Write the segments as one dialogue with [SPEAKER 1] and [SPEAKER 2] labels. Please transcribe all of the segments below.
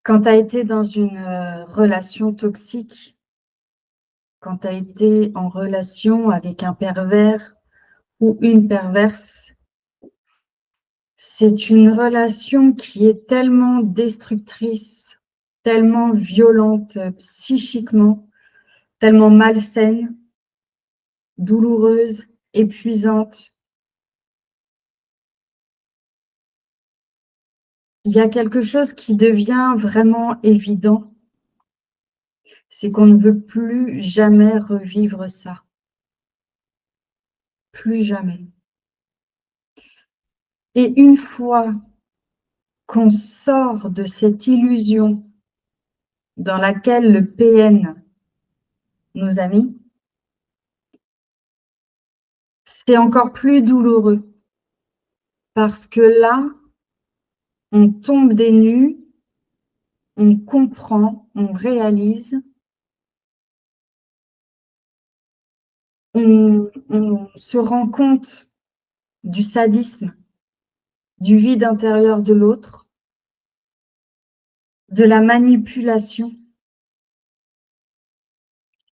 [SPEAKER 1] Quand tu as été dans une relation toxique, quand tu as été en relation avec un pervers ou une perverse, c'est une relation qui est tellement destructrice, tellement violente psychiquement, tellement malsaine, douloureuse, épuisante. Il y a quelque chose qui devient vraiment évident, c'est qu'on ne veut plus jamais revivre ça. Plus jamais. Et une fois qu'on sort de cette illusion dans laquelle le PN nous a mis, c'est encore plus douloureux parce que là, on tombe des nues, on comprend, on réalise, on se rend compte du sadisme, du vide intérieur de l'autre, de la manipulation,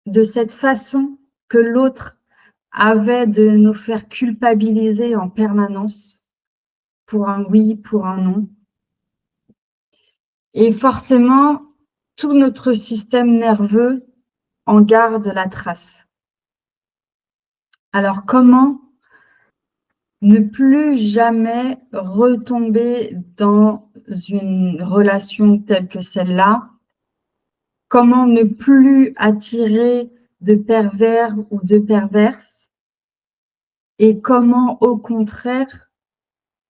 [SPEAKER 1] de cette façon que l'autre avait de nous faire culpabiliser en permanence pour un oui, pour un non. Et forcément, tout notre système nerveux en garde la trace. Alors, comment ne plus jamais retomber dans une relation telle que celle-là? Comment ne plus attirer de pervers ou de perverses? Et comment, au contraire,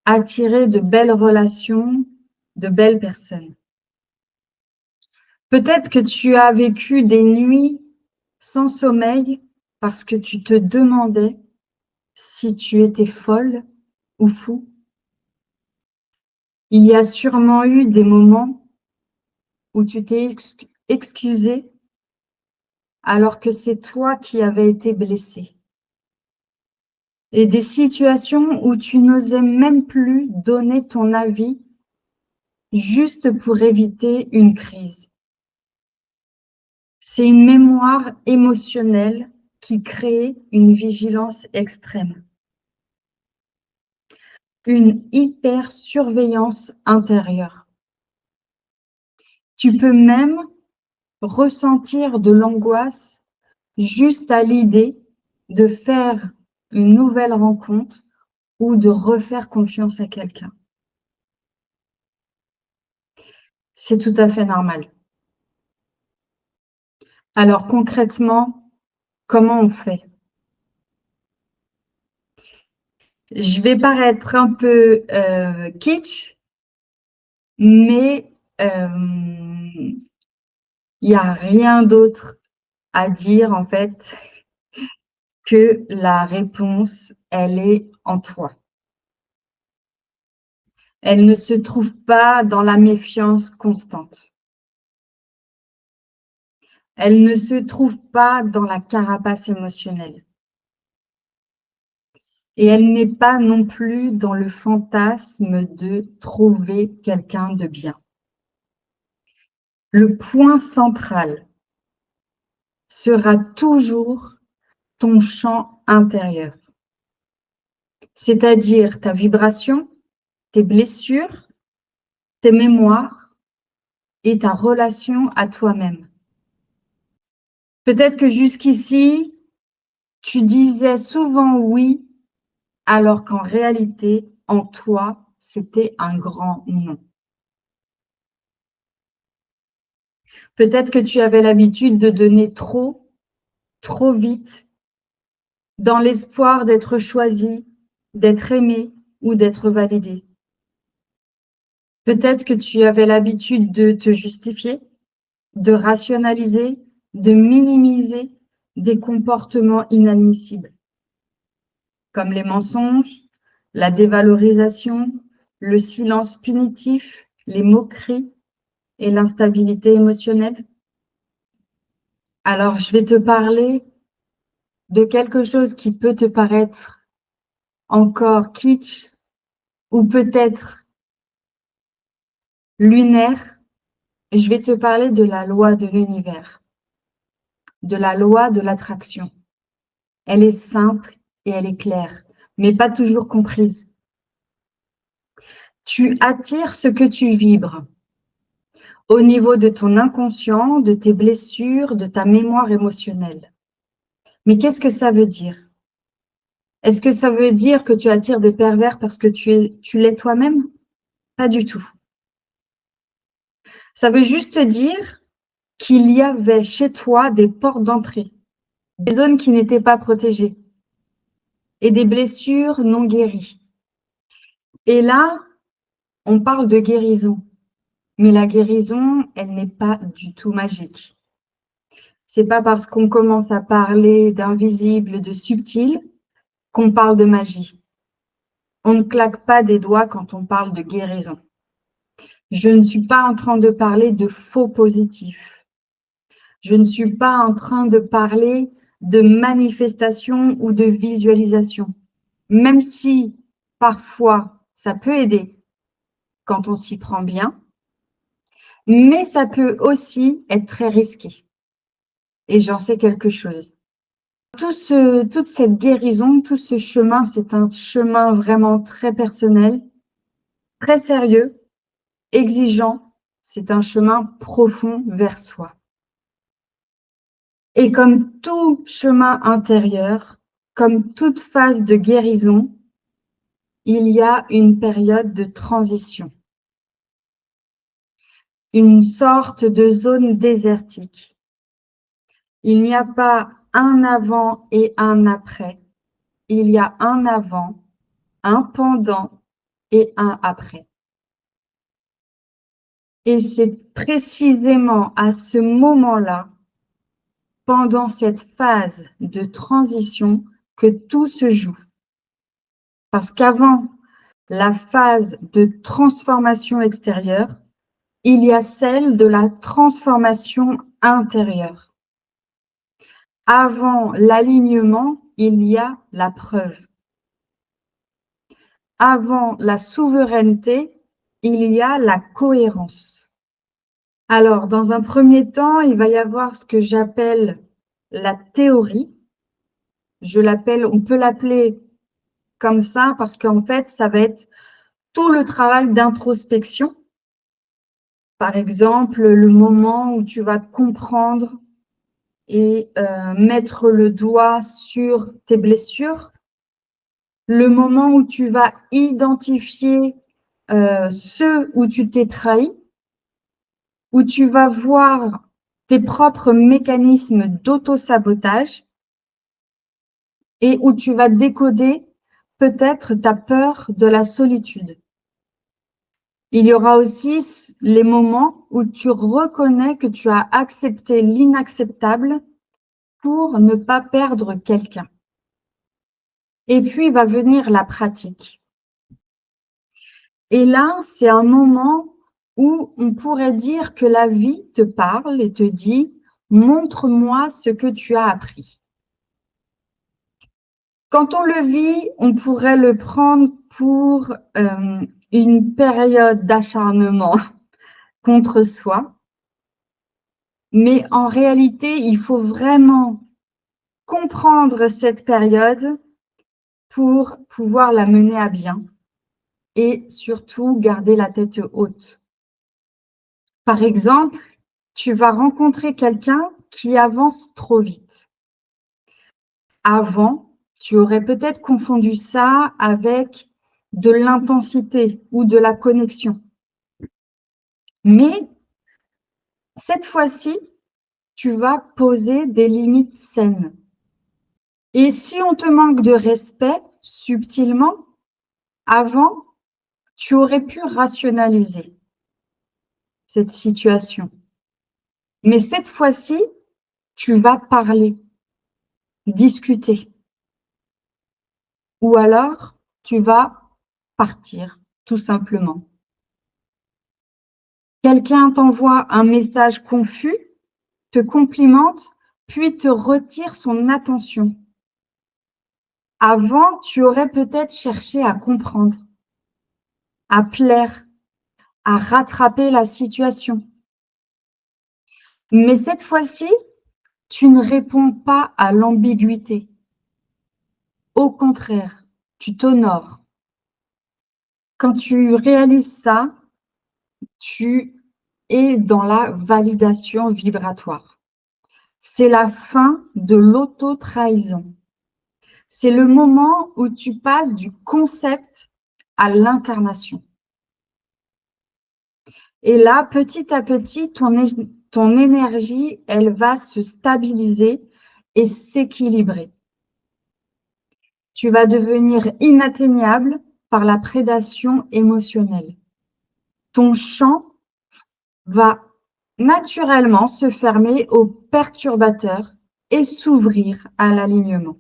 [SPEAKER 1] attirer de belles relations, de belles personnes? Peut-être que tu as vécu des nuits sans sommeil parce que tu te demandais si tu étais folle ou fou. Il y a sûrement eu des moments où tu t'es excusé alors que c'est toi qui avais été blessé. Et des situations où tu n'osais même plus donner ton avis juste pour éviter une crise. C'est une mémoire émotionnelle qui crée une vigilance extrême. Une hyper-surveillance intérieure. Tu peux même ressentir de l'angoisse juste à l'idée de faire une nouvelle rencontre ou de refaire confiance à quelqu'un. C'est tout à fait normal. Alors concrètement, comment on fait? Je vais paraître un peu kitsch, mais il n'y a rien d'autre à dire en fait que la réponse, elle est en toi. Elle ne se trouve pas dans la méfiance constante. Elle ne se trouve pas dans la carapace émotionnelle. Et elle n'est pas non plus dans le fantasme de trouver quelqu'un de bien. Le point central sera toujours ton champ intérieur, c'est-à-dire ta vibration, tes blessures, tes mémoires et ta relation à toi-même. Peut-être que jusqu'ici, tu disais souvent oui, alors qu'en réalité, en toi, c'était un grand non. Peut-être que tu avais l'habitude de donner trop vite, dans l'espoir d'être choisi, d'être aimé ou d'être validé. Peut-être que tu avais l'habitude de te justifier, de rationaliser, de minimiser des comportements inadmissibles, comme les mensonges, la dévalorisation, le silence punitif, les moqueries et l'instabilité émotionnelle. Alors, je vais te parler de quelque chose qui peut te paraître encore kitsch ou peut-être lunaire, je vais te parler de la loi de l'univers, de la loi de l'attraction. Elle est simple et elle est claire, mais pas toujours comprise. Tu attires ce que tu vibres au niveau de ton inconscient, de tes blessures, de ta mémoire émotionnelle. Mais qu'est-ce que ça veut dire? Est-ce que ça veut dire que tu attires des pervers parce que tu l'es toi-même? Pas du tout. Ça veut juste dire qu'il y avait chez toi des portes d'entrée, des zones qui n'étaient pas protégées et des blessures non guéries. Et là, on parle de guérison. Mais la guérison, elle n'est pas du tout magique. C'est pas parce qu'on commence à parler d'invisible, de subtil, qu'on parle de magie. On ne claque pas des doigts quand on parle de guérison. Je ne suis pas en train de parler de faux positifs. Je ne suis pas en train de parler de manifestation ou de visualisation. Même si parfois ça peut aider quand on s'y prend bien, mais ça peut aussi être très risqué. Et j'en sais quelque chose. Toute cette guérison, tout ce chemin, c'est un chemin vraiment très personnel, très sérieux, exigeant. C'est un chemin profond vers soi. Et comme tout chemin intérieur, comme toute phase de guérison, il y a une période de transition, une sorte de zone désertique. Il n'y a pas un avant et un après. Il y a un avant, un pendant et un après. Et c'est précisément à ce moment-là, pendant cette phase de transition, que tout se joue. Parce qu'avant la phase de transformation extérieure, il y a celle de la transformation intérieure. Avant l'alignement, il y a la preuve. Avant la souveraineté, il y a la cohérence. Alors, dans un premier temps, il va y avoir ce que j'appelle la théorie. On peut l'appeler comme ça parce qu'en fait, ça va être tout le travail d'introspection. Par exemple, le moment où tu vas comprendre et mettre le doigt sur tes blessures, le moment où tu vas identifier ce où tu t'es trahi, où tu vas voir tes propres mécanismes d'auto-sabotage et où tu vas décoder peut-être ta peur de la solitude. Il y aura aussi les moments où tu reconnais que tu as accepté l'inacceptable pour ne pas perdre quelqu'un. Et puis va venir la pratique. Et là, c'est un moment où on pourrait dire que la vie te parle et te dit « montre-moi ce que tu as appris ». Quand on le vit, on pourrait le prendre pour une période d'acharnement contre soi. Mais en réalité, il faut vraiment comprendre cette période pour pouvoir la mener à bien et surtout garder la tête haute. Par exemple, tu vas rencontrer quelqu'un qui avance trop vite. Avant, tu aurais peut-être confondu ça avec de l'intensité ou de la connexion. Mais cette fois-ci, tu vas poser des limites saines. Et si on te manque de respect subtilement, avant, tu aurais pu rationaliser cette situation. Mais cette fois-ci, tu vas parler, discuter. Ou alors, tu vas partir, tout simplement. Quelqu'un t'envoie un message confus, te complimente, puis te retire son attention. Avant, tu aurais peut-être cherché à comprendre, à plaire, à rattraper la situation. Mais cette fois-ci, tu ne réponds pas à l'ambiguïté. Au contraire, tu t'honores. Quand tu réalises ça, tu es dans la validation vibratoire. C'est la fin de l'auto-trahison. C'est le moment où tu passes du concept à l'incarnation. Et là, petit à petit, ton énergie, elle va se stabiliser et s'équilibrer. Tu vas devenir inatteignable par la prédation émotionnelle. Ton champ va naturellement se fermer aux perturbateurs et s'ouvrir à l'alignement.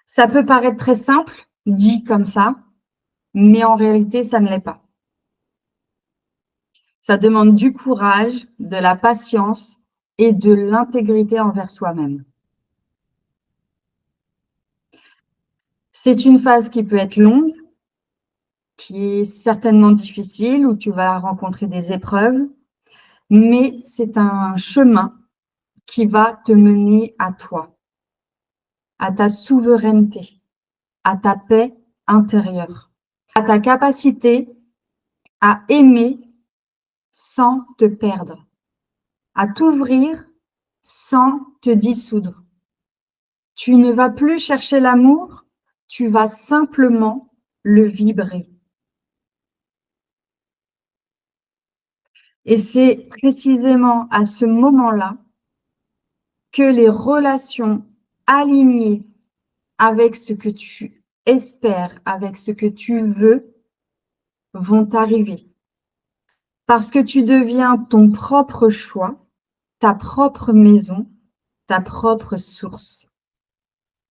[SPEAKER 1] Ça peut paraître très simple, dit comme ça, mais en réalité, ça ne l'est pas. Ça demande du courage, de la patience et de l'intégrité envers soi-même. C'est une phase qui peut être longue, qui est certainement difficile, où tu vas rencontrer des épreuves, mais c'est un chemin qui va te mener à toi, à ta souveraineté, à ta paix intérieure, à ta capacité à aimer sans te perdre, à t'ouvrir sans te dissoudre. Tu ne vas plus chercher l'amour, tu vas simplement le vibrer. Et c'est précisément à ce moment-là que les relations alignées avec ce que tu espères, avec ce que tu veux, vont arriver. Parce que tu deviens ton propre choix, ta propre maison, ta propre source.